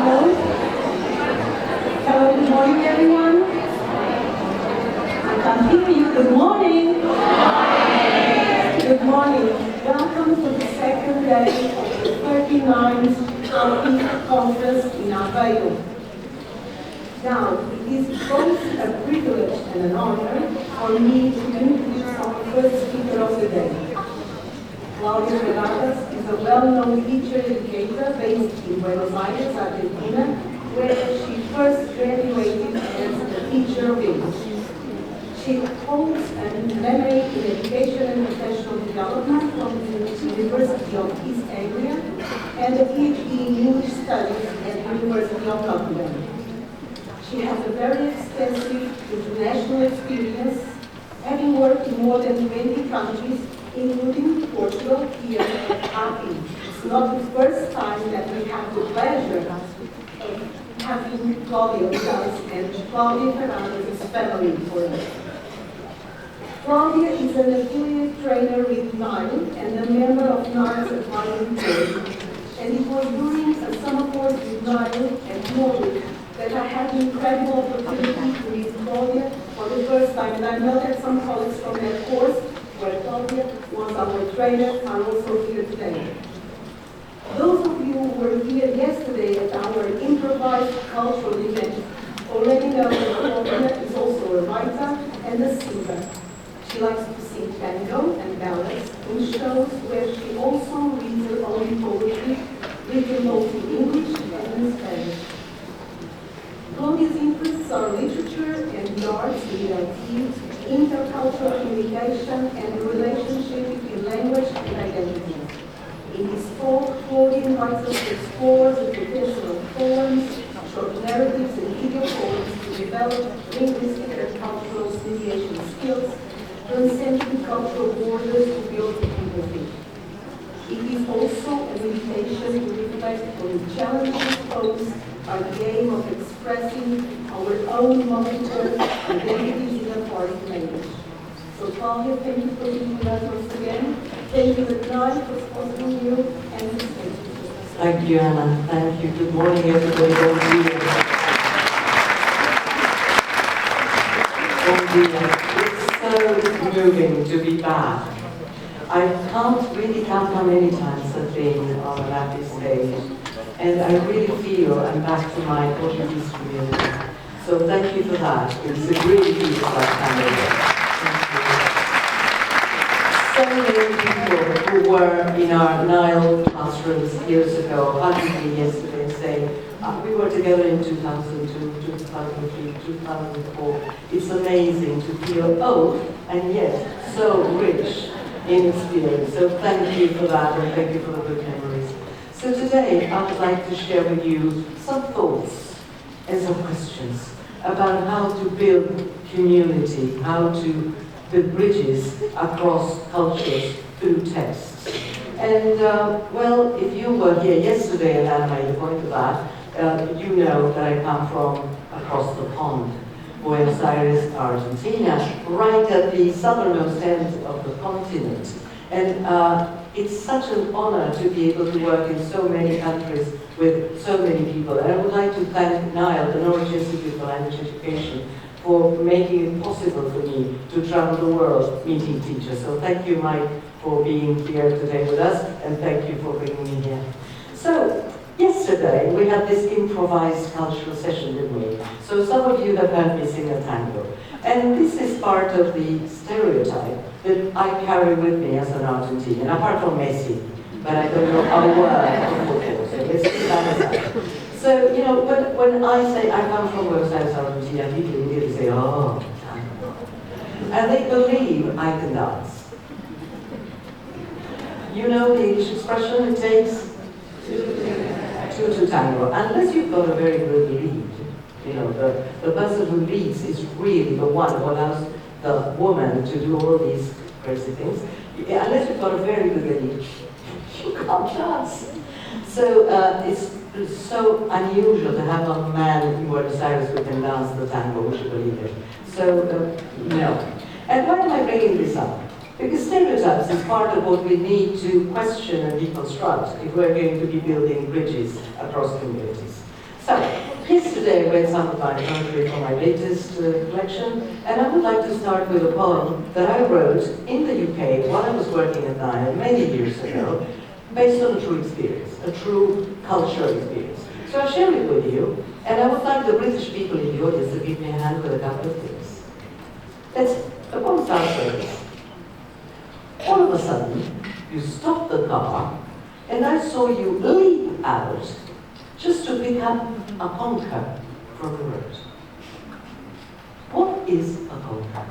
Hello. Hello, good morning, everyone. I can hear you. Good morning. Good morning. Welcome to the second day of the 39th APPI Conference in Aveiro. Now, it is both a privilege and an honor for me to introduce our first speaker of the day. Claudia is a well-known teacher educator based in Buenos Aires, Argentina, where she first graduated as a teacher of English. She holds an MA in Education and Professional Development from the University of East Anglia and a PhD in English Studies at the University of Notre Dame. She has a very extensive international experience, having worked in more than 20 countries, including Portugal, here at APPI. It's not the first time that we have the pleasure of having Claudia with us, and Claudia Fernandez is family for us. Claudia is an affiliate trainer with NILE and a member of NILE's advisory board. And it was during a summer course with NILE at Norwich that I had the incredible opportunity to meet Claudia for the first time. And I know that some colleagues from that course, where Claudia was our trainer, are also here today. Those of you who were here yesterday at our improvised cultural event already know that Claudia is also a writer and a singer. She likes to sing tango and ballads in shows where she also reads her own poetry, written both in English and in Spanish. Claudia's interests are literature and the arts, ELT, intercultural communication, and the relationship between language and identity. In this talk, Claudia invites us to explore the traditional forms, short narratives, and video poems to develop linguistic and cultural mediation skills, transcending cultural borders to build empathy. It is also an invitation to reflect on the challenges posed by the aim of expressing our own multiple identities in a foreign language. So Claudia, thank you for being with us once again. Thank you, Claudia, for sponsoring you and this speech. Thank you, Anna. Thank you. Good morning, everybody. It's so moving to be back. I can't really count how many times I've been on an APPI stage, and I really feel I'm back to my Portuguese community. So thank you for that. It's a really beautiful family. So many people who were in our NILE classrooms years ago, hugging me yesterday and saying, we were together in 2002, 2003, 2004. It's amazing to feel old and yet so rich in experience. So thank you for that, and thank you for the good memories. So today I would like to share with you some thoughts and some questions about how to build community, how to build bridges across cultures through texts. And well, if you were here yesterday and Anna made a point of that, you know that I come from across the pond, Buenos Aires, Argentina, right at the southernmost end of the continent. And it's such an honor to be able to work in so many countries with so many people. And I would like to thank NILE, the Norwich Institute for Language Education, for making it possible for me to travel the world meeting teachers. So thank you, Mike, for being here today with us, and thank you for bringing me here. So, yesterday we had this improvised cultural session, didn't we? So some of you have heard me sing a tango. And this is part of the stereotype that I carry with me as an Argentinian, apart from Messi, but I don't know how well football, so let's keep that aside. So, you know, when I say I come from Buenos Aires, Argentina, people immediately say, oh, tango. And they believe I can dance. You know the English expression, it takes two to tango, unless you've got a very good lead. You know, the person who leads is really the one who allows the woman to do all these crazy things. Unless you've got a very good lead, you can't dance. So it's so unusual to have a man in Buenos Aires who can dance the tango, would you believe it? So, no. And why am I bringing this up? Because stereotypes is part of what we need to question and deconstruct if we're going to be building bridges across communities. So, yesterday I read some of my poetry from my latest collection, and I would like to start with a poem that I wrote in the UK while I was working at Nile many years ago, based on a true experience, a true cultural experience. So I'll share it with you, and I would like the British people in the audience to give me a hand with a couple of things. The poem starts like this. All of a sudden, you stopped the car, and I saw you leap out just to pick up a conker from the road. What is a conker?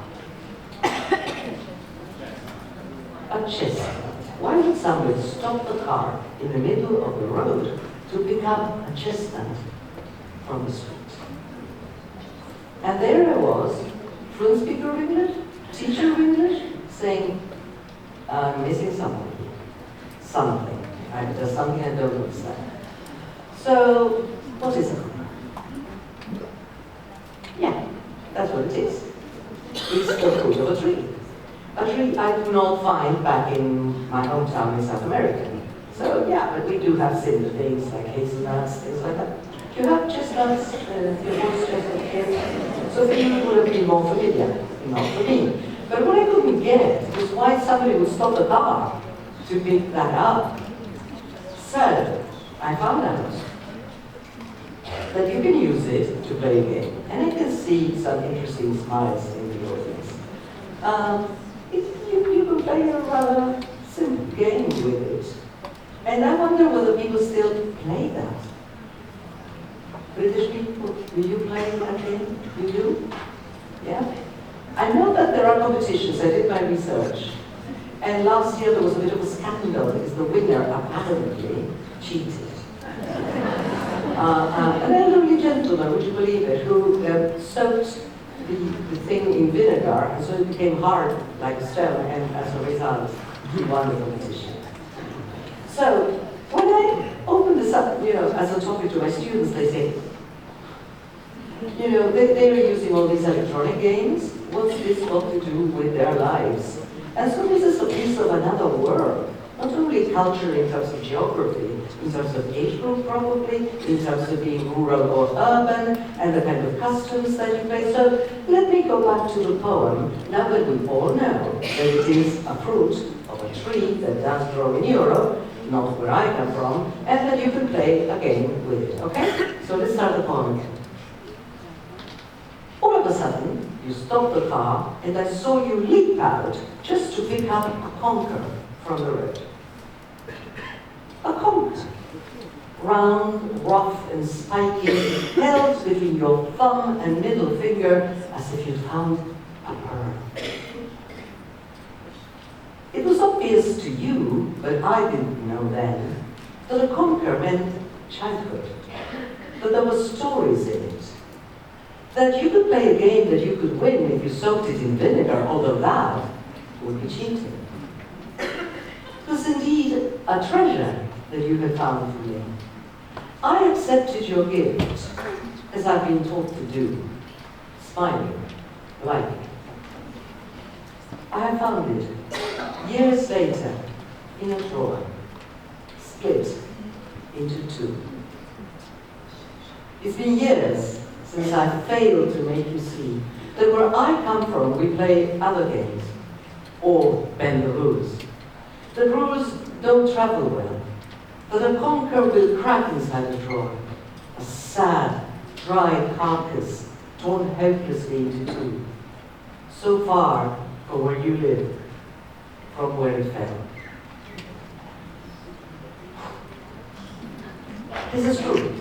A chestnut. Why would somebody stop the car in the middle of the road to pick up a chestnut from the street? And there I was, fluent speaker of English, teacher of English, saying, I'm missing something. Something. There's something I don't understand. So, what is a conker? Yeah, that's what it is. It's the fruit of a tree. A tree I do not find back in my hometown in South America. So, yeah, but we do have similar things like hazelnuts, things like that. You have chestnuts, your horse chestnut here. So for you it would have been more familiar, not for me. But what I couldn't get was why somebody would stop the car to pick that up. So, I found out that you can use it to play a game. And I can see some interesting smiles in the audience. You can play a rather simple game with it. And I wonder whether people still play that. British people, do you play that game? You do? Yeah? I know that there are competitions. I did my research. And last year there was a bit of a scandal because the winner apparently cheated. An elderly gentleman, would you believe it, who soaked the thing in vinegar, and so it became hard like a stone, and as a result, he won the competition. So, when I open this up, as a topic to my students, they say, they're using all these electronic games. What's this got to do with their lives? And so this is a piece of another world. Not only culture in terms of geography, in terms of age group probably, in terms of being rural or urban, and the kind of customs that you play. So let me go back to the poem, now that we all know that it is a fruit of a tree that does grow in Europe, not where I come from, and that you can play a game with it, okay? So let's start the poem again. All of a sudden, you stopped the car, and I saw you leap out just to pick up a conker from the road. A conker. Round, rough, and spiky, held between your thumb and middle finger as if you found a pearl. It was obvious to you, but I didn't know then, that a conker meant childhood, that there were stories in it, that you could play a game that you could win if you soaked it in vinegar, although that would be cheating. It was indeed a treasure that you had found for me. I accepted your gift, as I've been taught to do, smiling, liking. I found it, years later, in a drawer, split into two. It's been years since I failed to make you see that where I come from, we play other games, or bend the rules. The rules don't travel well, that a conker will crack inside the drawer, a sad, dry carcass torn hopelessly into two, so far from where you live, from where it fell. This is true.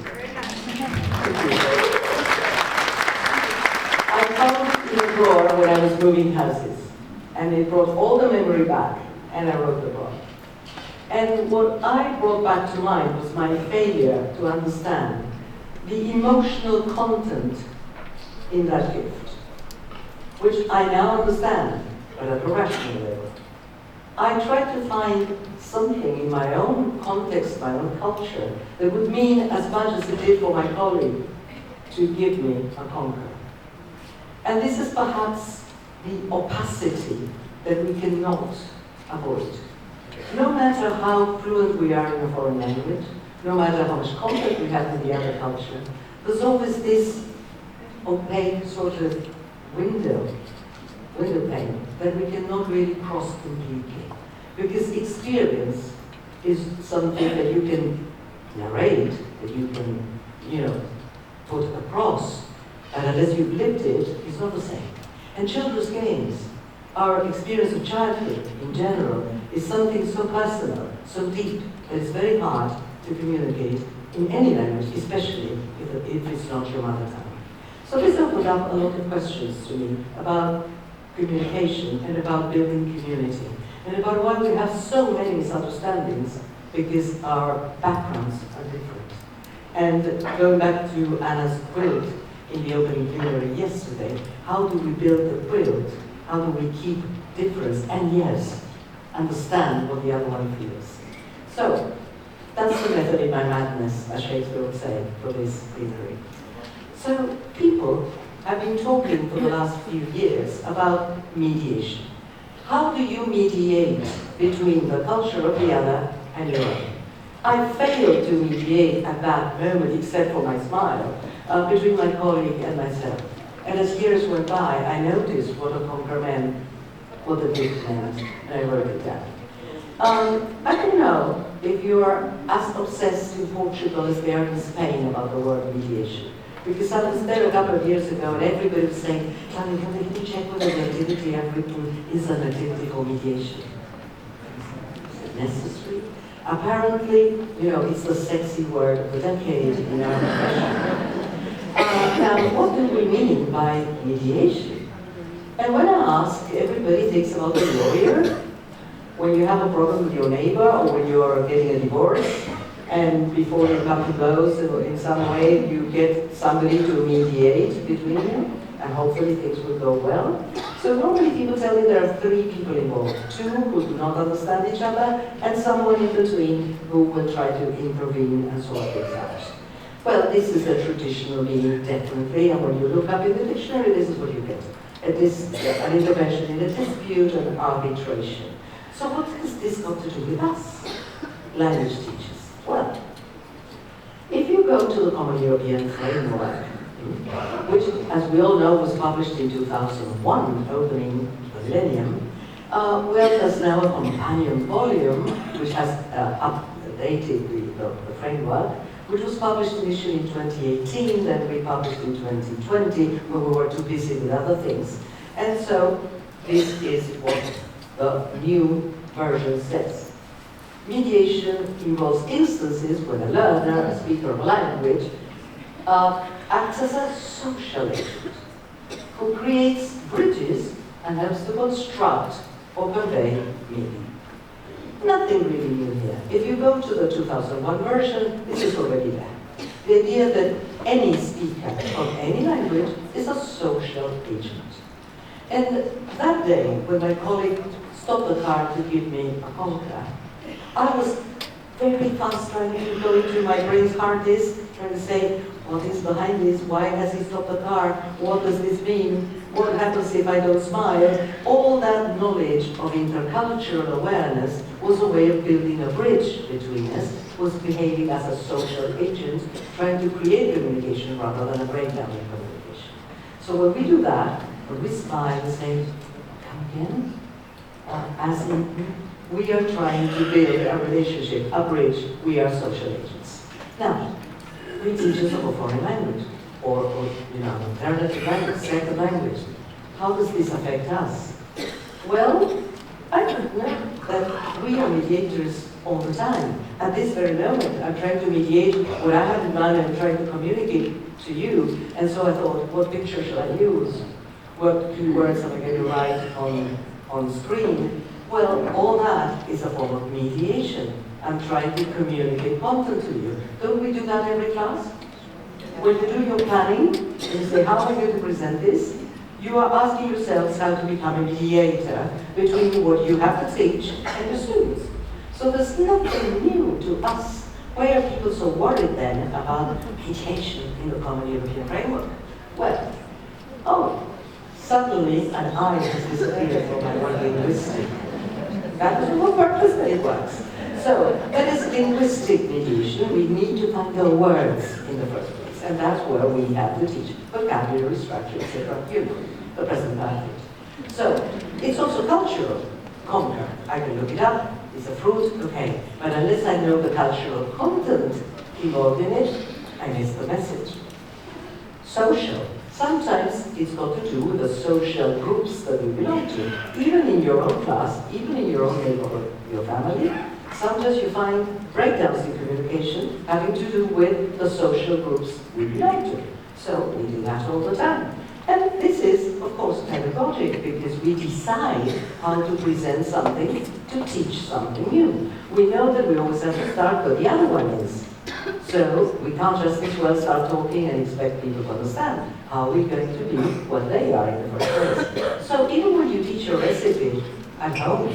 I found in a drawer when I was moving houses, and it brought all the memory back, and I wrote the book. And what I brought back to mind was my failure to understand the emotional content in that gift, which I now understand, but at a rational level. I tried to find something in my own context, my own culture, that would mean as much as it did for my colleague to give me a conker. And this is perhaps the opacity that we cannot avoid. No matter how fluent we are in a foreign language, no matter how much contact we have with the other culture, there's always this opaque sort of window pane that we cannot really cross completely. Because experience is something that you can narrate, that you can, put across, and unless you've lived it, it's not the same. And children's games, our experience of childhood in general, is something so personal, so deep, that it's very hard to communicate in any language, especially if it's not your mother tongue. So this opened up a lot of questions to me about communication and about building community, and about why we have so many misunderstandings, because our backgrounds are different. And going back to Anna's quilt in the opening plenary yesterday, how do we build the quilt? How do we keep difference and, yes, understand what the other one feels? So that's the method in my madness, as Shakespeare would say, for this plenary. So people have been talking for the last few years about mediation. How do you mediate between the culture of the other and your own? I failed to mediate at that moment, except for my smile, between my colleague and myself. And as years went by, I noticed what a Congresso, what the big meant, and I wrote it down. I don't know if you are as obsessed in Portugal as they are in Spain about the word mediation. Because I was there a couple of years ago and everybody was saying, Claudia, can you check whether the activity I've written is an activity for mediation? Is it necessary? Apparently, it's the sexy word of the decade in our profession. Now, what do we mean by mediation? And when I ask, everybody thinks about the lawyer, when you have a problem with your neighbor or when you are getting a divorce, and before you come to blows in some way, you get somebody to mediate between you, and hopefully things will go well. So normally people tell me there are 3 people involved, 2 who do not understand each other, and someone in between who will try to intervene and sort things out. Well, this is the traditional meaning, definitely, and when you look up in the dictionary, this is what you get. An intervention in a dispute and arbitration. So what has this got to do with us, language teachers? Well, if you go to the Common European Framework, which, as we all know, was published in 2001, opening the millennium, well, there's now a companion volume which has updated the framework, which was published initially in 2018, then republished in 2020, when we were too busy with other things. And so, this is what the new version says. Mediation involves instances when a learner, a speaker of a language, acts as a social agent who creates bridges and helps to construct or convey meaning. Nothing really new here. If you go to the 2001 version, this is already there. The idea that any speaker of any language is a social agent. And that day, when my colleague stopped the car to give me a contra, I was very fast trying to go into my brain's hard disk, trying to say, what is behind this? Why has he stopped the car? What does this mean? What happens if I don't smile? All that knowledge of intercultural awareness was a way of building a bridge between us, was behaving as a social agent, trying to create communication rather than a breakdown in communication. So when we do that, when we smile and say, come again, as in, we are trying to build a relationship, a bridge. We are social agents. Now, we teachers of a foreign language, or alternative language, second language. How does this affect us? Well, I don't know that we are mediators all the time. At this very moment, I'm trying to mediate what I have in mind and trying to communicate to you. And so I thought, what picture should I use? What keywords am I going to write on screen? Well, all that is a form of mediation. I'm trying to communicate content to you. Don't we do that every class? When you do your planning, and you say, how am I going to present this? You are asking yourselves how to become a mediator between what you have to teach and your students. So there's nothing new to us. Why are people so worried then about mediation in the Common European Framework? Well, suddenly an I has disappeared from my word linguistic. That was on purpose that it was. So, that is linguistic mediation. We need to find the words in the first place. And that's where we have to teach vocabulary, structure, etc. You know, the present perfect. So, it's also cultural. Conquer. I can look it up. It's a fruit, okay. But unless I know the cultural content involved in it, I miss the message. Social. Sometimes it's got to do with the social groups that we belong to. Even in your own class, even in your own neighborhood, your family, sometimes you find breakdowns in communication having to do with the social groups we belong to. So we do that all the time. And this is, of course, pedagogic, because we decide how to present something to teach something new. We know that we always have to start where the other one is. So we can't just as well start talking and expect people to understand. How are we going to be what they are in the first place? So even when you teach a recipe at home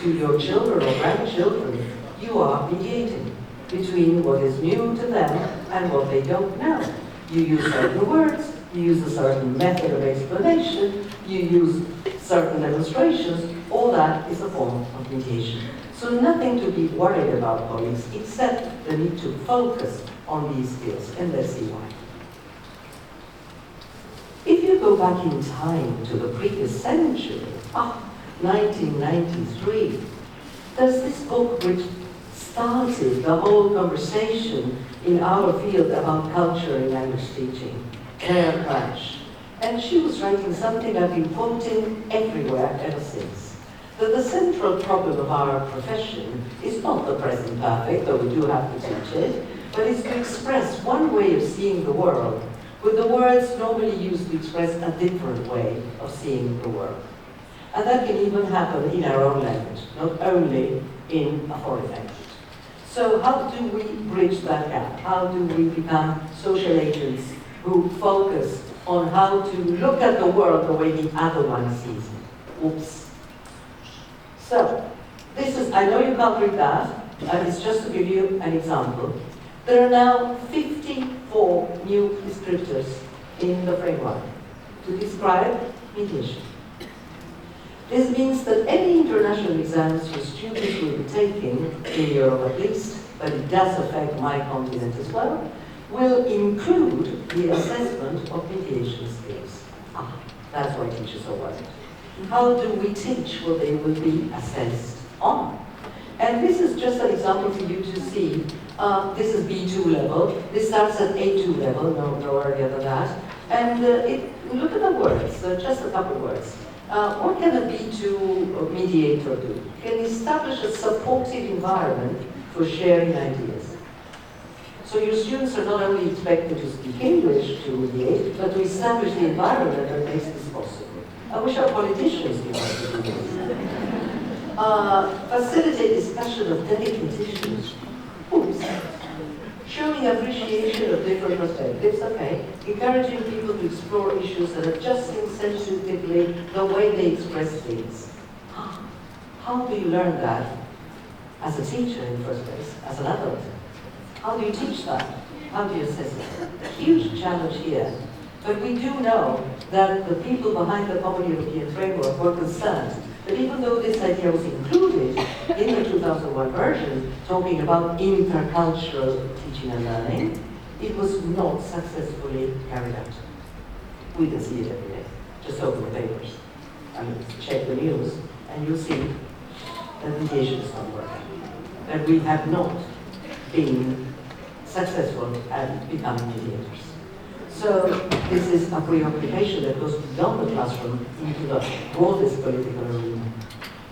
to your children or grandchildren, you are mediating between what is new to them and what they don't know. You use certain words, you use a certain method of explanation, you use certain demonstrations. All that is a form of mediation. So nothing to be worried about, colleagues, except the need to focus on these skills, and let's see why. If you go back in time to the previous century, 1993, there's this book which started the whole conversation in our field about culture in language teaching, Claire Crash. And she was writing something I've been quoting everywhere ever since. That the central problem of our profession is not the present perfect, though we do have to teach it, but is to express one way of seeing the world with the words normally used to express a different way of seeing the world. And that can even happen in our own language, not only in a foreign language. So how do we bridge that gap? How do we become social agents who focus on how to look at the world the way the other one sees it? Oops. So, this is, I know you can't read that, and it's just to give you an example. There are now 54 new descriptors in the framework to describe mediation. This means that any international exams your students will be taking, in Europe at least, but it does affect my continent as well, will include the assessment of mediation skills. That's why teachers are worried. How do we teach what they will be assessed on? And this is just an example for you to see. This is B2 level. This starts at A2 level, no earlier than that. And look at the words, just a couple of words. What can a B2 mediator do? Can establish a supportive environment for sharing ideas. So your students are not only expected to speak English to mediate, but to establish the environment that makes this possible. I wish our politicians knew how to do this. Facilitate discussion of delicate issues. Oops. Showing appreciation of different perspectives, okay. Encouraging people to explore issues and adjusting sensitively the way they express things. How do you learn that as a teacher in the first place, as an adult? How do you teach that? How do you assess it? Huge challenge here. But we do know that the people behind the Common European Framework were concerned that even though this idea was included in the 2001 version, talking about intercultural teaching and learning, it was not successfully carried out. We can see it every day. Just open the papers and check the news, and you'll see that mediation is not working. That we have not been successful at becoming mediators. So this is a preoccupation that goes beyond the classroom into the broadest political arena.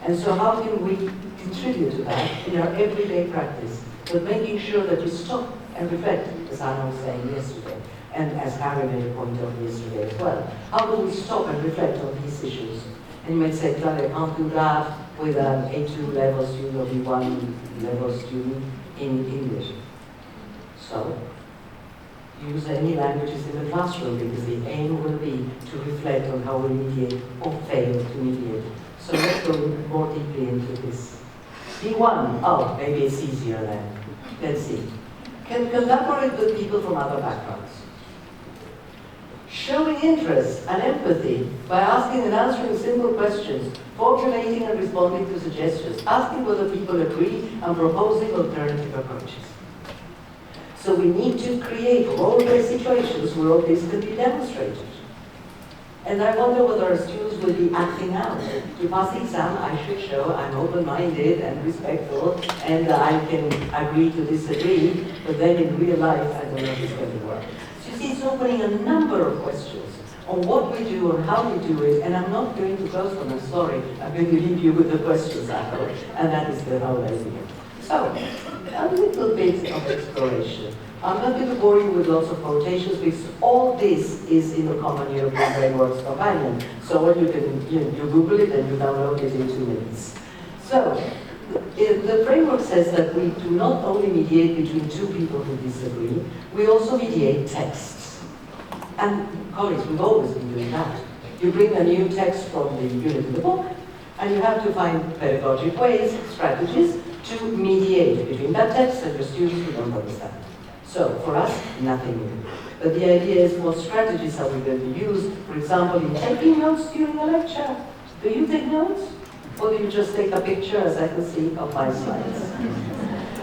And so how can we contribute to that in our everyday practice, but making sure that you stop and reflect, as Anna was saying yesterday, and as Harry made a point of yesterday as well. How do we stop and reflect on these issues? And you might say, Claudia, I can't do that with an A2 level student or B1 level student in English. So, use any languages in the classroom, because the aim will be to reflect on how we mediate or fail to mediate. So let's go more deeply into this. B1, oh, maybe it's easier then. Let's see. Can collaborate with people from other backgrounds. showing interest and empathy by asking and answering simple questions, formulating and responding to suggestions, asking whether people agree, and proposing alternative approaches. So we need to create role-based situations where all this can be demonstrated. And I wonder whether our students will be acting out. To pass the exam, I should show I'm open-minded and respectful, and I can agree to disagree, but then in real life, I don't know if it's going to work. So you see, it's opening a number of questions on what we do and how we do it, and I'm not going to close them, I'm sorry. I'm going to leave you with the questions I hope, and that is the whole idea. So, a little bit of exploration. I'm not going to bore you with lots of quotations because all this is in the Common European Frameworks Companion. So when you can, you Google it and you download it in 2 minutes. So the framework says that we do not only mediate between two people who disagree, we also mediate texts. And colleagues, we've always been doing that. You bring a new text from the unit in the book, and you have to find pedagogic ways, strategies, to mediate between that text and your students who don't understand. So, for us, nothing new. But the idea is, what strategies are we going to use? For example, in taking notes during a lecture. Do you take notes? Or do you just take a picture, as I can see, of my slides?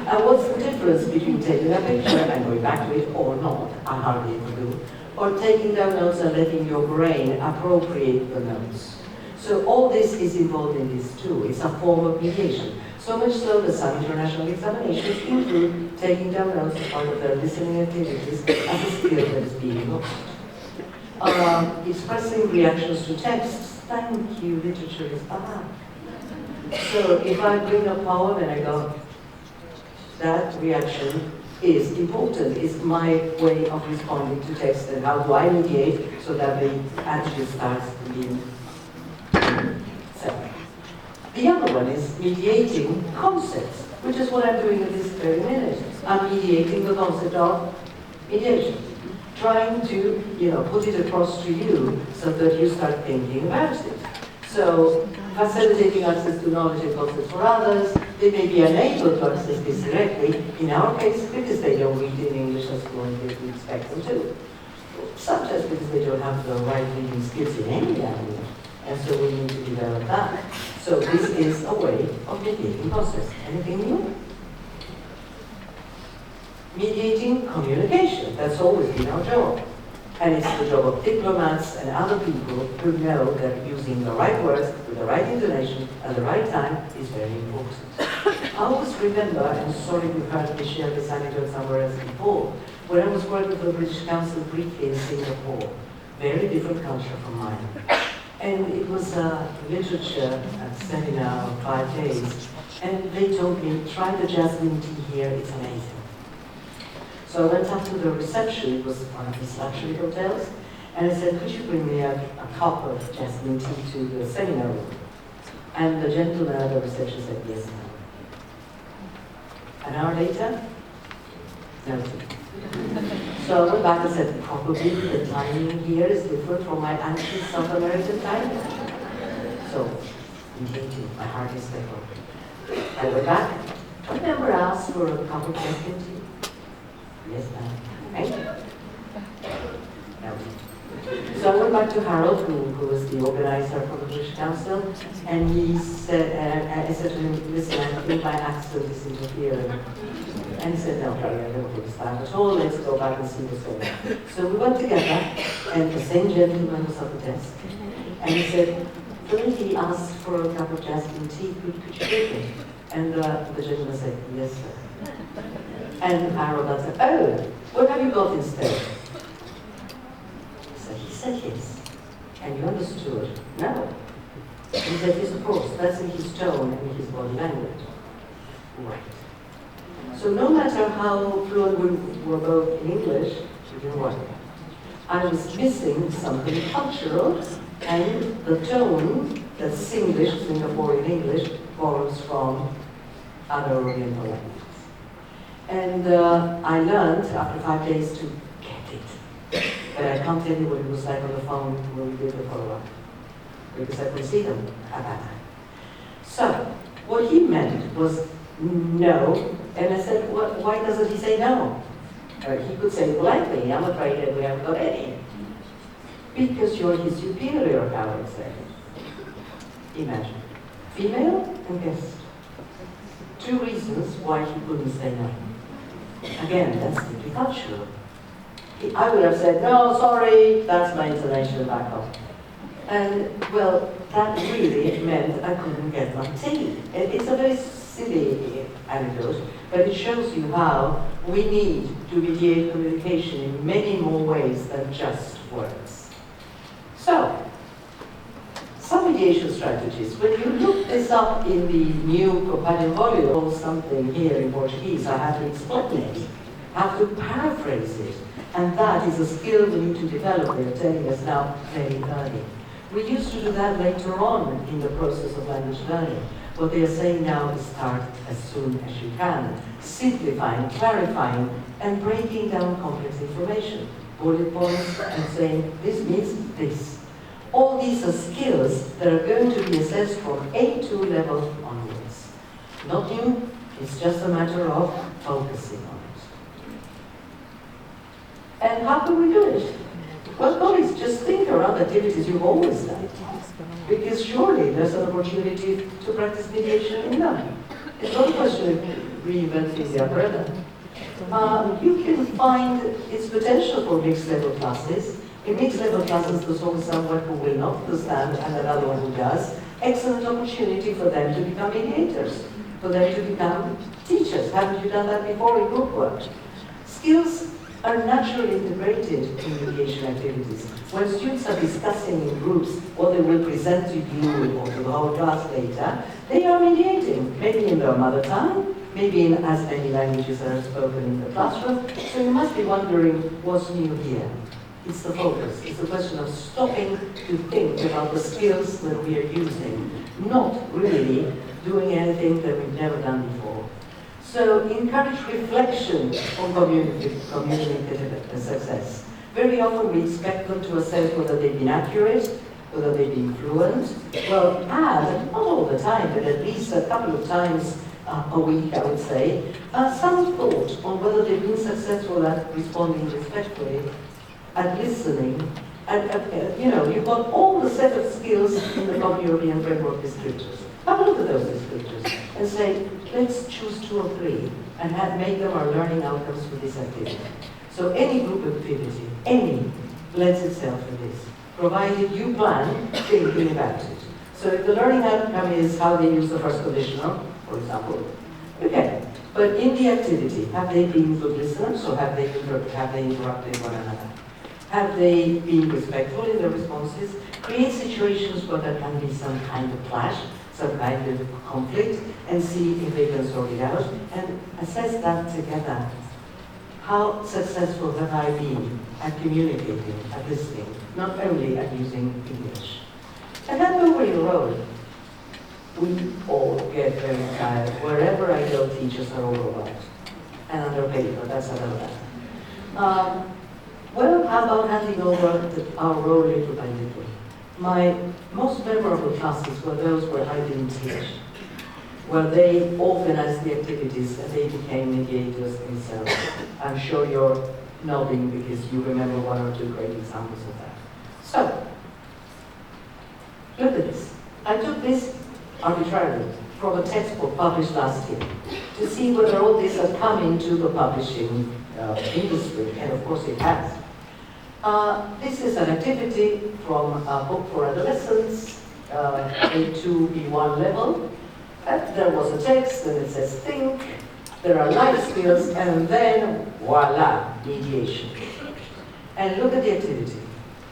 And what's the difference between taking a picture and going back to it, or not? I hardly ever do. Or taking down notes and letting your brain appropriate the notes. So all this is involved in this too. It's a form of mediation. So much so that some international examinations include taking down notes as part of their listening activities as a skill that is being lost. Expressing reactions to texts. Thank you, literature is bad. So if I bring a poem and I go, that reaction is important. It's my way of responding to text, and how do I mediate so that the attitude starts being separate. The other one is mediating concepts, which is what I'm doing at this very minute. I'm mediating the concept of mediation. Trying to, put it across to you so that you start thinking about it. So, facilitating access to knowledge and concepts for others. They may be unable to access this directly, in our case, because they don't read in English as fluently as we expect them to. Sometimes because they don't have the right reading skills in any language. And so we need to develop that. So this is a way of mediating concepts. Anything new? Mediating communication. That's always been our job. And it's the job of diplomats and other people who know that using the right words, with the right intonation, at the right time is very important. I always remember, and sorry we've heard me share this anecdote somewhere else before, when I was working for the British Council briefly in Singapore. Very different culture from mine. And it was a literature seminar of 5 days. And they told me, try the jasmine tea here, it's amazing. So I went up to the reception, it was one of these luxury hotels, and I said, could you bring me a cup of jasmine tea to the seminar room? And the gentleman at the reception said, yes, no. An hour later, no tea. So I went back and said, probably the timing here is different from my anxious South American time. So, mediating, my heart is there. I went back. I never asked for a cup of jasmine tea. Yes, ma'am. Thank you. No. So I went back to Harold, who was the organizer for the British Council, and he said, I said to him, listen, I think my accent is interfering. And he said, no, I don't understand at all, let's go back and see what's going on. So we went together, and the same gentleman was at the desk, and he said, couldn't he ask for a cup of jasmine tea, could you take it? And the gentleman said, yes, sir. And Harold said, oh, what have you got instead? So he said yes. And you understood? No. He said, yes, of course, that's in his tone and in his body language. Right. So no matter how fluent we were both in English, it didn't work. I was missing something cultural, and the tone that's Singlish, Singaporean English, borrows from other Oriental languages. And I learned after 5 days to get it. But I can't tell you what it was like on the phone when we did the follow-up, because I couldn't see them at that time. So, what he meant was no, and I said, why doesn't he say no? He could say politely, I'm afraid that we haven't got any. because you're his superior, I would say. Imagine. Female and guest. 2 reasons why he couldn't say no. Again, that's deeply cultural. I would have said, no, sorry, that's my intonation back home. And, well, that really meant I couldn't get my tea. It's a very silly anecdote, but it shows you how we need to mediate communication in many more ways than just words. So, some mediation strategies. When you look this up in the new companion volume or something here in Portuguese, I have to explain it, I have to paraphrase it, and that is a skill we need to develop. They're telling us now very early. We used to do that later on in the process of language learning. What they are saying now is start as soon as you can, simplifying, clarifying, and breaking down complex information, bullet points, and saying this means this. All these are skills that are going to be assessed from A2 level onwards. Not new, it's just a matter of focusing on it. And how can we do it? Well, colleagues, just think around activities you've always done. Because surely there's an opportunity to practice mediation in them. It's not a question of reinventing the umbrella. You can find its potential for mixed level classes. In mixed level classes, there's always someone who will not understand and another one who does. Excellent opportunity for them to become mediators, for them to become teachers. Haven't you done that before in group work? Skills are naturally integrated in mediation activities. When students are discussing in groups what they will present to you or to the whole class later, they are mediating, maybe in their mother tongue, maybe in as many languages that are spoken in the classroom. So you must be wondering what's new here. It's the focus. It's a question of stopping to think about the skills that we are using, not really doing anything that we've never done before. So encourage reflection on communicative success. Very often we expect them to assess whether they've been accurate, whether they've been fluent. Well, add, not all the time, but at least a couple of times a week, I would say, some thought on whether they've been successful at responding respectfully, at listening, and you've got all the set of skills in the Common European Framework descriptors. Have a look at those descriptors and say, let's choose 2 or 3 and make them our learning outcomes for this activity. So any group activity, any, lends itself to this, provided you plan thinking about it. So if the learning outcome is how they use the first conditional, for example, okay. But in the activity, have they been good listeners or have they interrupted one another? Have they been respectful in their responses? Create situations where there can be some kind of clash, some kind of conflict, and see if they can sort it out, and assess that together. How successful have I been at communicating, at listening, not only at using English? And then over the road, we all get very tired. Wherever I go, teachers are overwhelmed. And underpaid, but that's another matter. Well, how about handing over our role little by little? My most memorable classes were those where I didn't teach, where they organized the activities and they became mediators themselves. I'm sure you're nodding because you remember 1 or 2 great examples of that. So, look at this. I took this arbitrarily from a textbook published last year to see whether all this had come into the publishing industry, and of course it has. This is an activity from a book for adolescents, A2, B1 level. There was a text and it says think, there are life skills, and then voila, mediation. And look at the activity.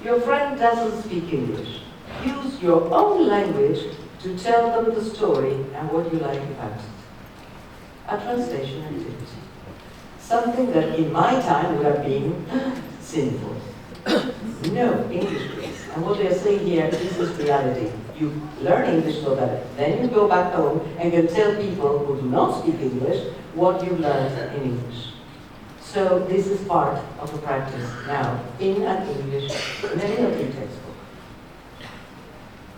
Your friend doesn't speak English. Use your own language to tell them the story and what you like about it. A translation activity. Something that in my time would have been sinful. No, English please. And what they are saying here, this is reality. You learn English so that then you go back home and can tell people who do not speak English what you learned in English. So this is part of the practice now in an English textbook.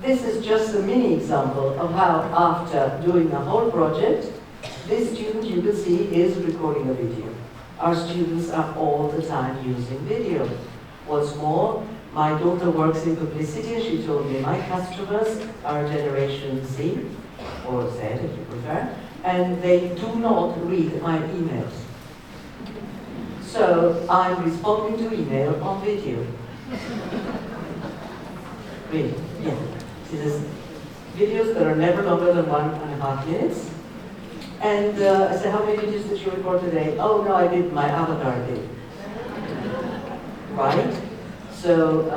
This is just a mini example of how after doing the whole project, this student you can see is recording a video. Our students are all the time using video. What's more, My daughter works in publicity, and she told me my customers are Generation Z, or Z if you prefer, and they do not read my emails. So I'm responding to email on video. Really, yeah. This is videos that are never longer than 1.5 minutes. And I said, how many videos did you record today? Oh no, I did, my avatar did. Right? So,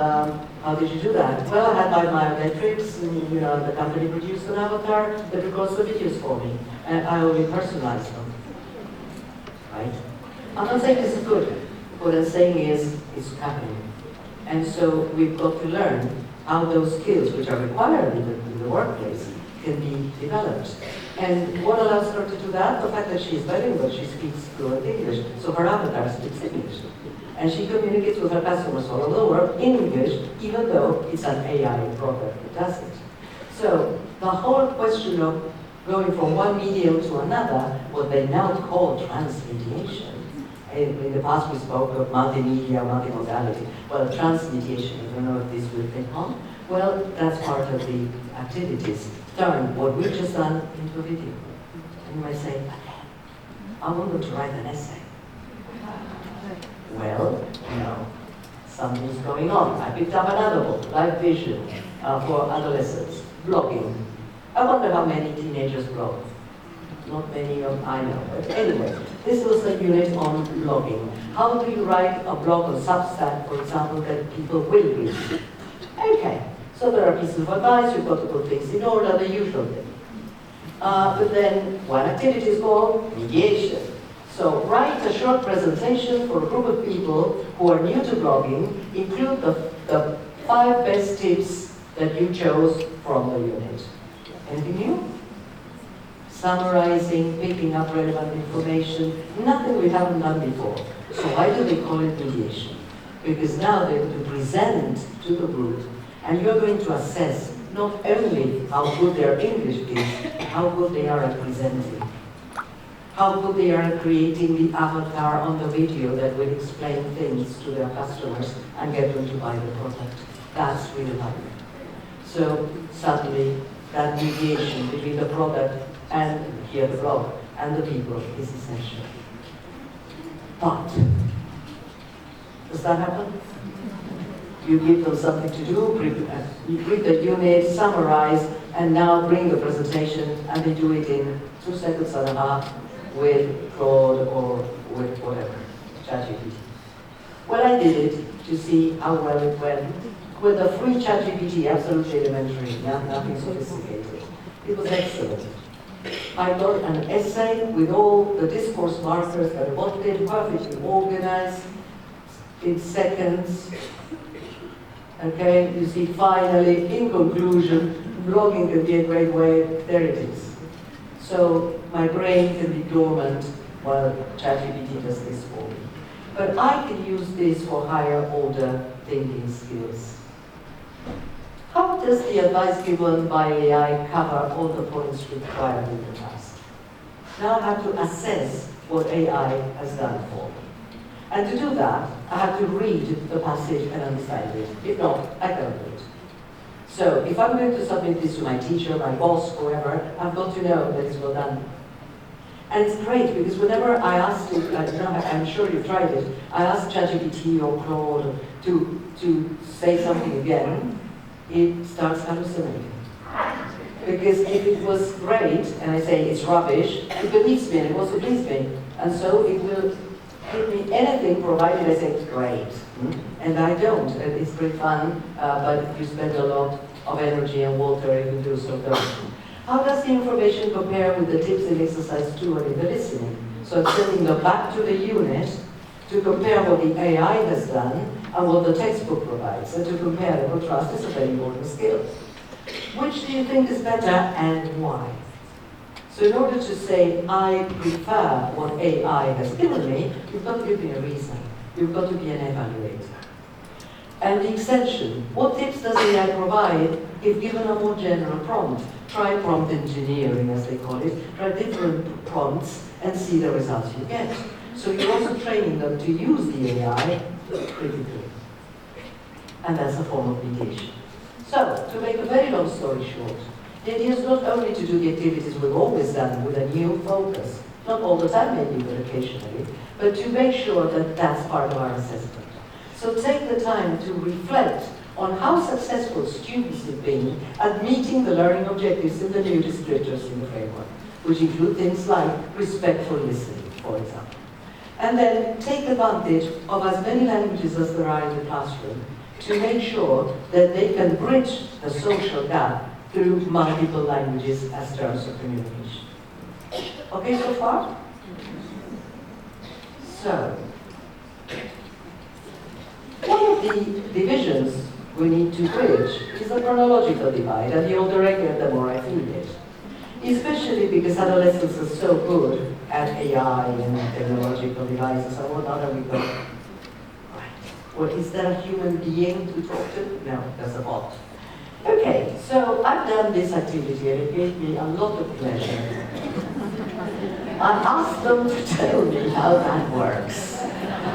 how did you do that? Well, I had my biometrics, and the company produced an avatar that records the videos for me, and I only personalize them. Right? I'm not saying this is good. What I'm saying is, it's happening. And so we've got to learn how those skills, which are required in the workplace, can be developed. And what allows her to do that? The fact that she's bilingual, she speaks fluent English, so her avatar speaks English. And she communicates with her customers all over the world in English, even though it's an AI product that does it. So the whole question of going from one medium to another, what they now call transmediation. In the past we spoke of multimedia, multimodality. Well, transmediation, I don't know if this will take on. Well, that's part of the activities. Turn what we've just done into a video. And you might say, I want them to write an essay. Well, no, something's going on. I picked up another book, Live Vision, for adolescents, blogging. I wonder how many teenagers blog. Not many of I know. But anyway, this was a unit on blogging. How do you write a blog on Substack, for example, that people will read? Okay, so there are pieces of advice, you've got to put things in order, the usual thing. But then one activity is called mediation. So write a short presentation for a group of people who are new to blogging, include the 5 best tips that you chose from the unit. Anything new? Summarizing, picking up relevant information, nothing we haven't done before. So why do they call it mediation? Because now they're going to present to the group, and you're going to assess not only how good their English is, but how good they are at presenting. How good they are at creating the avatar on the video that will explain things to their customers and get them to buy the product. That's really valuable. So suddenly, that mediation between the product and here the blog and the people is essential. But does that happen? You give them something to do, you read the unit, summarize, and now bring the presentation, and they do it in 2.5 seconds with Claude or with whatever, ChatGPT. Well, I did it to see how well it went. With a free ChatGPT, absolutely elementary, nothing sophisticated. It was excellent. I got an essay with all the discourse markers that I wanted, perfectly organized, in seconds. Okay, you see, finally, in conclusion, blogging can be a great way, there it is. So my brain can be dormant while ChatGPT does this for me. But I can use this for higher order thinking skills. How does the advice given by AI cover all the points required in the task? Now I have to assess what AI has done for me. And to do that, I have to read the passage and understand it. If not, I can't do it. So if I'm going to submit this to my teacher, my boss, whoever, I've got to know that it's well done. And it's great because whenever I asked it, I'm sure you've tried it, I asked ChatGPT or Claude to say something again, it starts hallucinating. Because if it was great, and I say it's rubbish, it believes me and it wants to please me. And so it will give me anything provided I say it's great. And I don't. And it's pretty fun, but you spend a lot of energy and water if you do so. How does the information compare with the tips in exercise 2 and in the listening? So I'm sending them back to the unit to compare what the AI has done and what the textbook provides. And to compare and contrast is a very important skill. Which do you think is better and why? So in order to say, I prefer what AI has given me, you've got to give me a reason. You've got to be an evaluator. And the extension, what tips does AI provide if given a more general prompt? Try prompt engineering, as they call it. Try different prompts and see the results you get. So you're also training them to use the AI critically. and that's a form of mediation. So, to make a very long story short, the idea is not only to do the activities we've always done with a new focus, not all the time maybe, but occasionally, but to make sure that that's part of our assessment. So take the time to reflect on how successful students have been at meeting the learning objectives in the new descriptors in the framework, which include things like respectful listening, for example. And then take advantage of as many languages as there are in the classroom to make sure that they can bridge the social gap through multiple languages as terms of communication. Okay so far? So, one of the divisions we need to bridge is the chronological divide, and the older I get, the more I feel it. Especially because adolescents are so good at AI and technological devices, and what other we go, right, well, is there a human being to talk to? No, there's a bot. Okay, so I've done this activity and it gave me a lot of pleasure. I asked them to tell me how that works.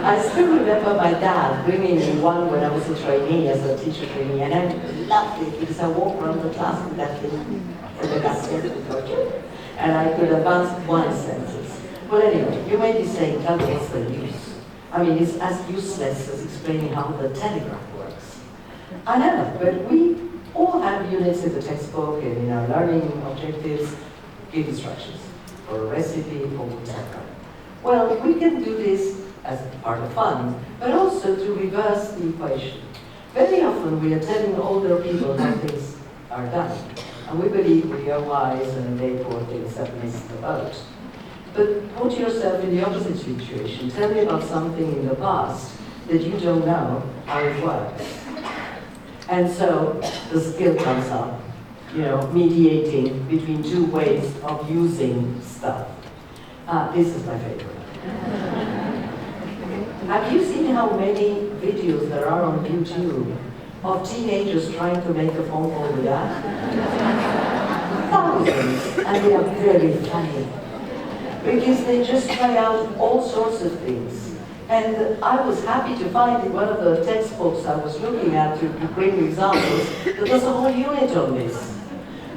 I still remember my dad bringing me one when I was a trainee, as a teacher trainee, and I loved it because I walked around the class with that thing in the basket, and I could advance one sentence. Well, anyway, you may be saying, tell me what's the use? I mean, it's as useless as explaining how the telegraph works. I know, but we all have units in the textbook and in our learning objectives, give instructions for a recipe or whatever. Well, we can do this as part of fun, but also to reverse the equation. Very often we are telling older people how things are done, and we believe we are wise and therefore things have missed the boat. But put yourself in the opposite situation. Tell me about something in the past that you don't know how it works. And so the skill comes up, you know, mediating between two ways of using stuff. This is my favorite. Have you seen how many videos there are on YouTube of teenagers trying to make a phone call with that? Thousands, and they are very funny. Because they just try out all sorts of things. And I was happy to find in one of the textbooks I was looking at to bring examples, that there's a whole unit on this.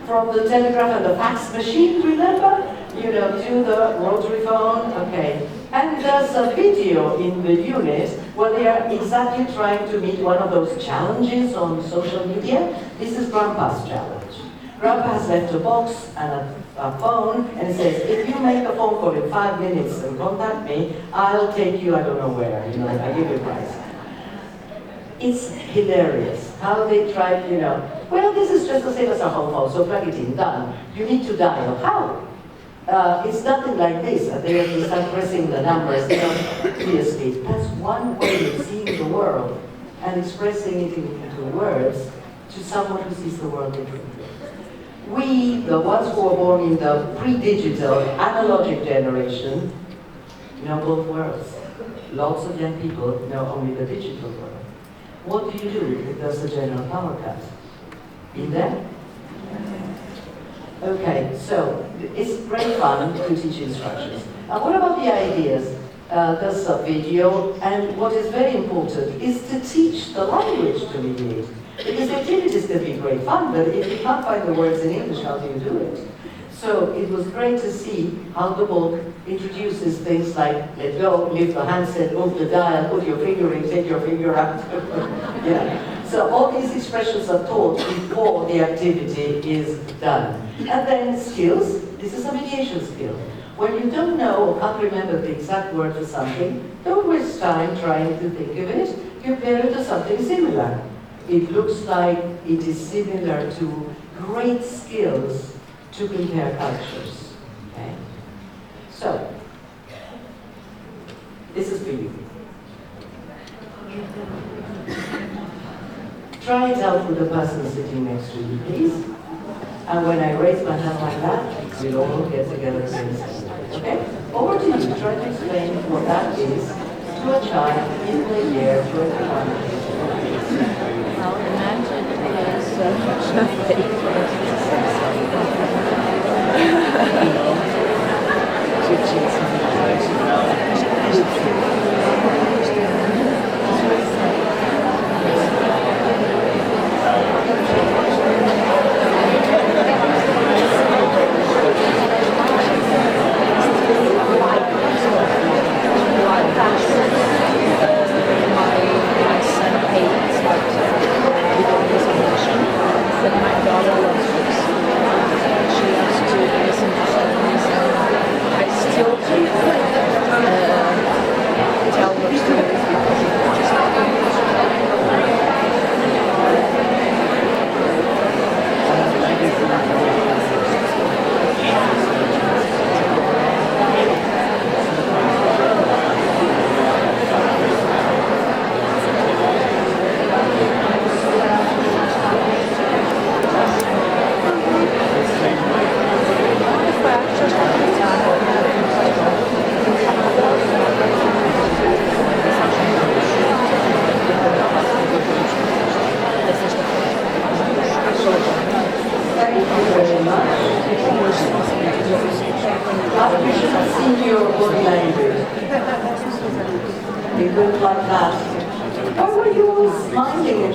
From the telegraph and the fax machine, remember? You know, to the rotary phone, okay. And there's a video in the unit where they are exactly trying to meet one of those challenges on social media. This is Grandpa's challenge. Grandpa has left a box and a phone, and it says, if you make a phone call in 5 minutes and contact me, I'll take you, I don't know where, you know, I give you a prize. It's hilarious how they try, you know, well, this is just the same as a home phone, so plug it in, done. You need to dial. How? It's nothing like this, and they have to start pressing the numbers, you know, obviously. That's one way of seeing the world and expressing it into words to someone who sees the world differently. We, the ones who were born in the pre-digital, analogic generation, know both worlds. Lots of young people know only the digital world. What do you do if there's a general power cut? Been there? Okay, so it's great fun to teach instructions. What about the ideas? There's a video, and what is very important is to teach the language to mediate. Because the activities can be great fun, but if you can't find the words in English, how do you do it? So it was great to see how the book introduces things like let go, lift the handset, move the dial, put your finger in, take your finger out. Yeah. So all these expressions are taught before the activity is done. And then skills, this is a mediation skill. When you don't know or can't remember the exact word for something, don't waste time trying to think of it. Compare it to something similar. It looks like it is similar to great skills to compare cultures. Okay? So, this is for you. Try it out with the person sitting next to you, please. And when I raise my hand like that, we'll all get together and say, okay? Over to you. Try to explain what that is to a child in the year 21. I'll imagine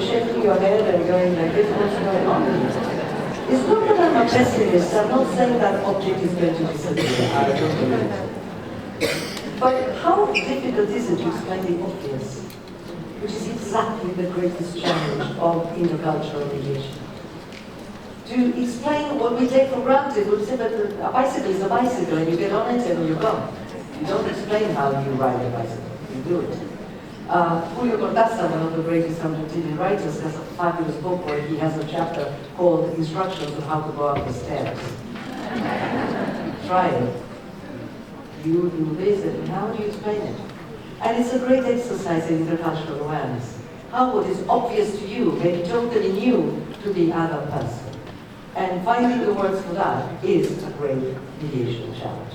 shaking your head and going like this, what's going on? It's not that I'm a pessimist, I'm not saying that object is going to disappear, I don't believe it. But how difficult is it to explain the obvious, which is exactly the greatest challenge of intercultural mediation? To explain what we take for granted, we'll say that a bicycle is a bicycle and you get on it and you go. You don't explain how you ride a bicycle, you do it. Julio Cortázar, one of the greatest Argentinian writers, has a fabulous book where he has a chapter called Instructions on How to Go Up the Stairs. Try it. You do this, and how do you explain it? And it's a great exercise in intercultural awareness. How what is obvious to you may be totally new to the other person. And finding the words for that is a great mediation challenge.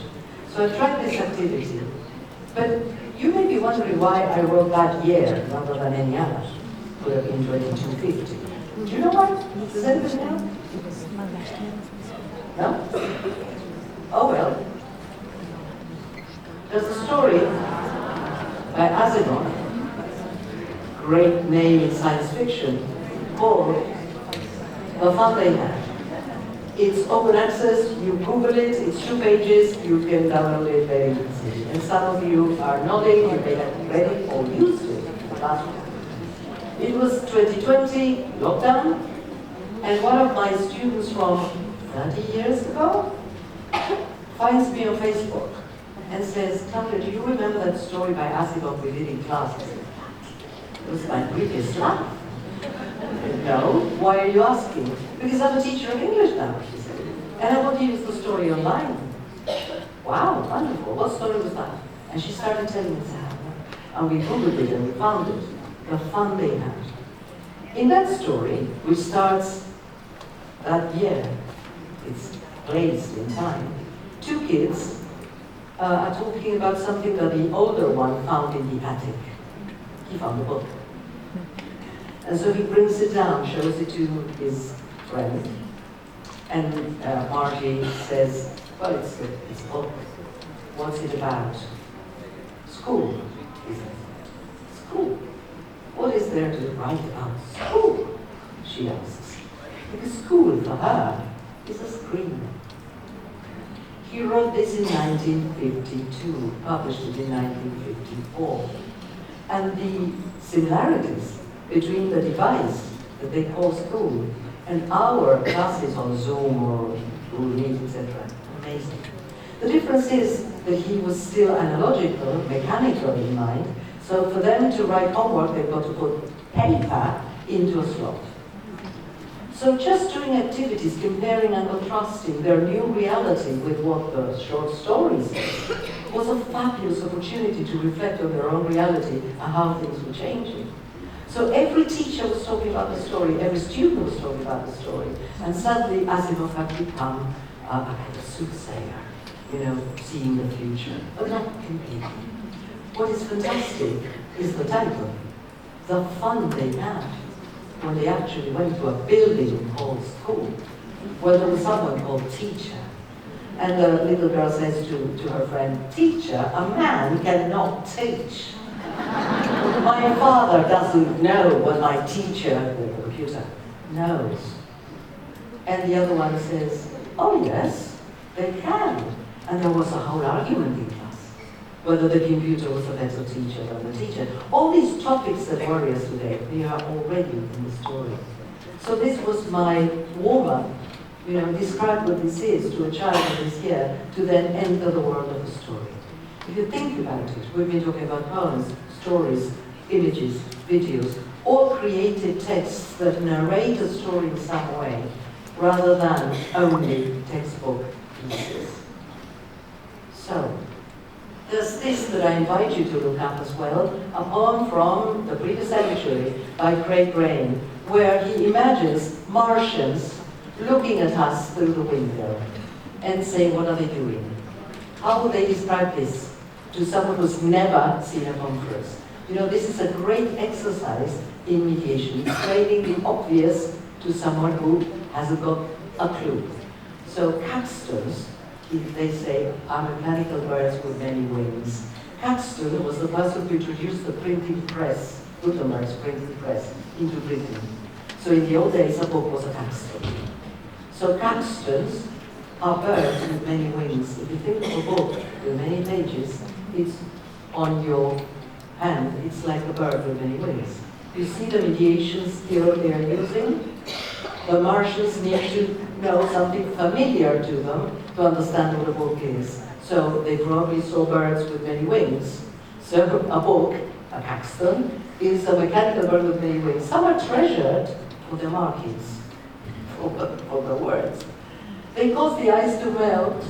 So I tried this activity, but you may be wondering why I wrote that year rather than any other. Could have been 2250. Do you know what? Does anybody know? No? Oh well. There's a story by Asimov, great name in science fiction, called The Fun They Had. It's open access, you Google it, it's 2 pages, you can download it very easily. And some of you are nodding, you may have read it or used it last year. It was 2020, lockdown, and one of my students from 30 years ago finds me on Facebook and says, Claudia, do you remember that story by Asimov we did in class? I said, it was my previous life. No, why are you asking? Because I'm a teacher of English now, she said. And I want to use the story online. Wow, wonderful. What story was that? And she started telling us how. And we Googled it and we found it. The fun they had. In that story, which starts that year, it's placed in time, 2 kids are talking about something that the older one found in the attic. He found a book. And so he brings it down, shows it to his friend, and Margie says, well, it's a book. What's it about? School, he says. School? What is there to write about school? She asks. Because school, for her, is a screen. He wrote this in 1952, published it in 1954. And the similarities between the device that they call school and our classes on Zoom or Google Meet, etc. Amazing. The difference is that he was still analogical, mechanical in mind, so for them to write homework, they've got to put paper into a slot. So just doing activities, comparing and contrasting their new reality with what the short stories say, was a fabulous opportunity to reflect on their own reality and how things were changing. So every teacher was talking about the story, every student was talking about the story, and suddenly Asimov had become a kind of soothsayer, seeing the future, but not completely. What is fantastic is the title, the fun they had when they actually went to a building called school, where there was someone called teacher. And the little girl says to her friend, teacher, a man cannot teach. My father doesn't know what my teacher, the computer, knows. And the other one says, oh yes, they can. And there was a whole argument in class, whether the computer was a better teacher than the teacher. All these topics that worry us today, they are already in the story. So this was my warm-up, describe what this is to a child that is here, to then enter the world of the story. If you think about it, we've been talking about poems, stories, images, videos, all created texts that narrate a story in some way, rather than only textbook pieces. So, there's this that I invite you to look up as well, a poem from the previous century by Craig Raine, where he imagines Martians looking at us through the window and saying, what are they doing? How would they describe this to someone who's never seen a conference? This is a great exercise in mediation, explaining the obvious to someone who hasn't got a clue. So Caxtons, they say, are mechanical birds with many wings. Caxton was the person who introduced the printing press Gutenberg's printing press into Britain. So in the old days, a book was a caxton. So caxtons are birds with many wings. If you think of a book with many pages, it's on your hand, it's like a bird with many wings. You see the mediation skill they are using? The Martians need to know something familiar to them to understand what a book is. So they probably saw birds with many wings. So a book, a caxton, is a mechanical bird with many wings. Some are treasured for their markings, for the words. They cause the eyes to melt,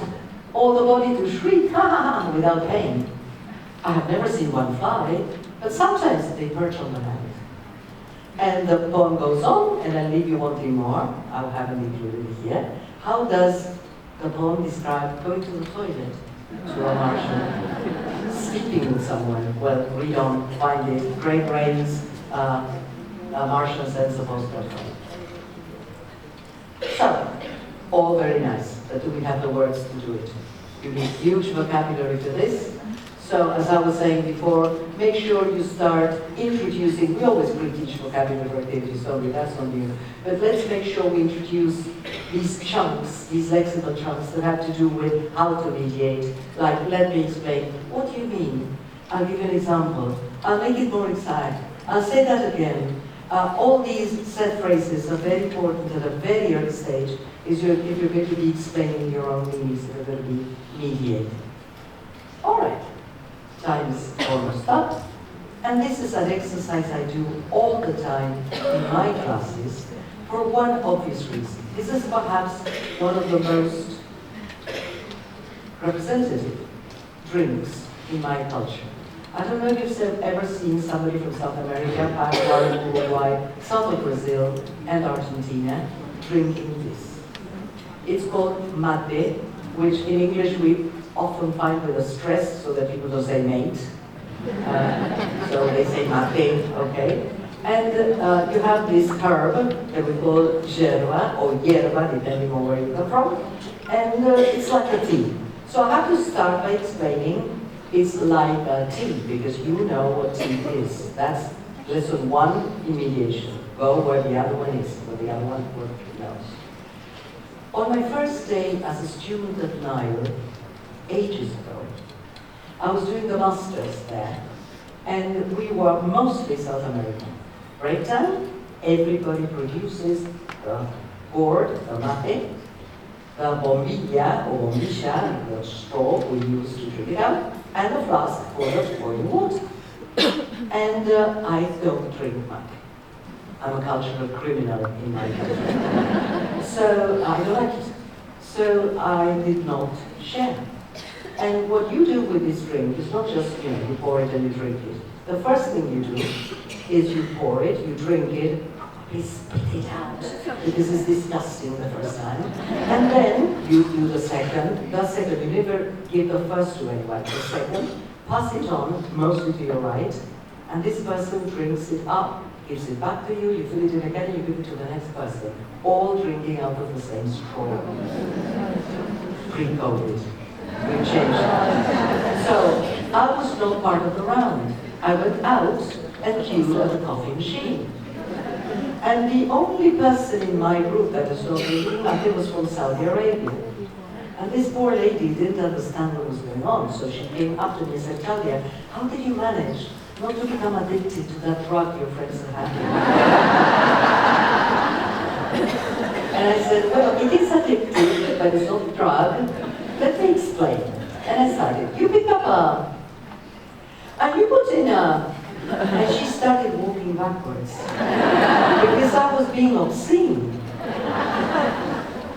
or the body to shriek, ha ha ha, without pain. I have never seen one fly, but sometimes they perch on the hand. And the poem goes on, and I'll leave you wanting more. I haven't included it here. How does the poem describe going to the toilet to a Martian, sleeping with someone? Well, read on, find it. Great brains, a Martian sends a postcard home. So, all very nice, but do we have the words to do it? You need huge vocabulary for this. So, as I was saying before, make sure you start introducing, we always pre-teach vocabulary for activities, don't we? That's not new. But let's make sure we introduce these chunks, these lexical chunks that have to do with how to mediate. Like, let me explain. What do you mean? I'll give you an example. I'll make it more exact. I'll say that again. All these set phrases are very important at a very early stage, if you're going to be explaining your own meanings, you're going to be mediating. All right. Time is almost up. And this is an exercise I do all the time in my classes for one obvious reason. This is perhaps one of the most representative drinks in my culture. I don't know if you've ever seen somebody from South America, Paraguay, Uruguay, south of Brazil, and Argentina drinking this. It's called mate, which in English we often find with a stress so that people don't say mate. So they say mate, okay? And you have this herb that we call yerba, or hierba, depending on where you come from. And it's like a tea. So I have to start by explaining it's like a tea, because you know what tea is. That's lesson 1 in mediation. Go where the other one is, where the other one knows. On my first day as a student at Nile, ages ago, I was doing the masters there, and we were mostly South American. Breakdown, everybody produces the gourd, the mate, the bombilla or bombilla, the straw we use to drink it out, and a flask full of boiling water. And I don't drink mate. I'm a cultural criminal in my country. So I don't like it. So I did not share. And what you do with this drink is not just, you pour it and you drink it. The first thing you do is you pour it, you drink it, probably spit it out, because it's disgusting the first time. And then you do the second, you never give the first to anyone. The second, pass it on, mostly to your right, and this person drinks it up, gives it back to you, you fill it in again, and you give it to the next person. All drinking out of the same straw. Pre-COVID. We changed that. So, I was not part of the round. I went out and queued at the coffee machine. And the only person in my group that was not drinking mate was from Saudi Arabia. And this poor lady didn't understand what was going on, so she came up to me and said, Claudia, how did you manage not to become addicted to that drug your friends are having? And I said, well, it is addictive, but it's not a drug. Let me explain. And I started, you pick up and you put in and she started walking backwards. Because I was being obscene.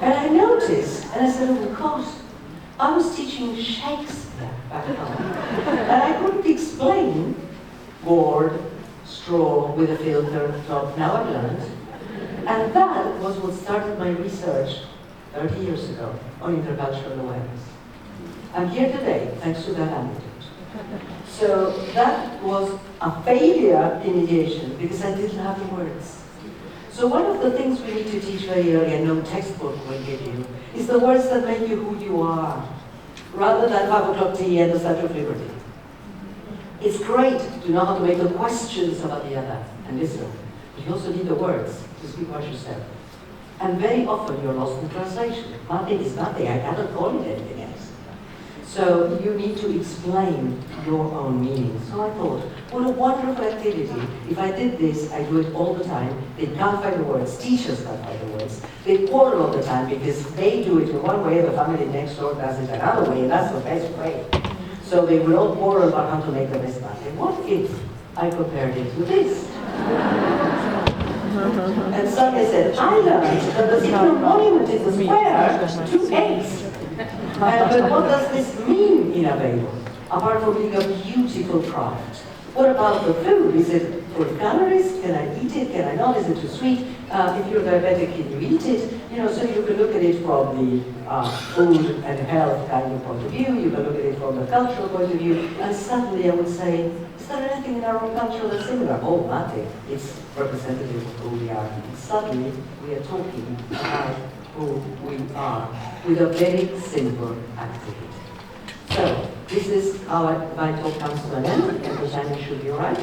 And I noticed, and I said, oh gosh, I was teaching Shakespeare back home. And I couldn't explain gourd, straw with a filter top. Now I've learned. And that was what started my research 30 years ago on intercultural awareness. I'm here today thanks to that anecdote. So that was a failure in mediation because I didn't have the words. So one of the things we need to teach very early, and no textbook will give you, is the words that make you who you are, rather than 5 o'clock tea and the Statue of Liberty. It's great to know how to make the questions about the other and listen. But you also need the words to speak about yourself. And very often you're lost in translation. Nothing is nothing. I cannot call it anything else. So you need to explain your own meaning. So I thought, what a wonderful activity. If I did this, I do it all the time. They can't find the words. Teachers can't find the words. They quarrel all the time because they do it in one way, the family next door does it another way, and that's the best way. So they will all quarrel about how to make the best Latin. What if I compared it to this? And somebody said, I learned that the single monument is a square, 2 eggs. But what does this mean in a bagel? Apart from being a beautiful craft. What about the food? Is it full of calories? Can I eat it? Can I not? Is it too sweet? If you're diabetic, can you eat it? You know, so you can look at it from the food and health kind of point of view. You can look at it from the cultural point of view. And suddenly I would say, is there anything in our own culture that's similar? Oh, nothing. It's representative of who we are. And suddenly we are talking about who we are with a very simple activity. So, this is how my talk comes to an end, and the timing should be right.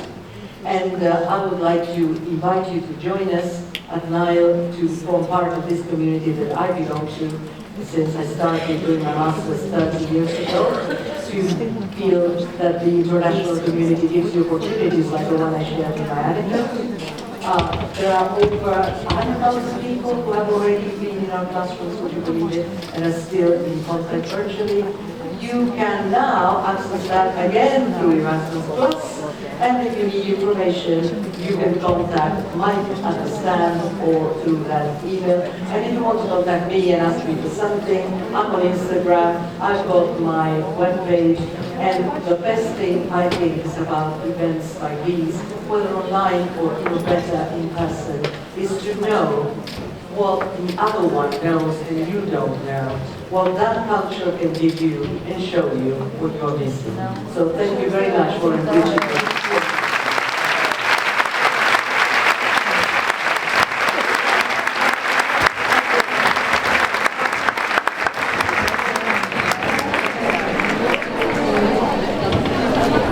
And I would like to invite you to join us at Nile to form part of this community that I belong to since I started doing my master's 30 years ago, to feel that the international community gives you opportunities like the one I shared in my anecdote. There are over 100,000 people who have already been in our classrooms, would you believe it, and are still in contact virtually. You can now access that again through Erasmus Plus, and if you need information, you can contact Mike at the stand or through that email. And if you want to contact me and ask me for something, I'm on Instagram, I've got my webpage, and the best thing I think is about events like these, whether online or even better in person, is to know what the other one knows and you don't know, what that culture can give you and show you what you're missing. So thank you very much for encouraging me.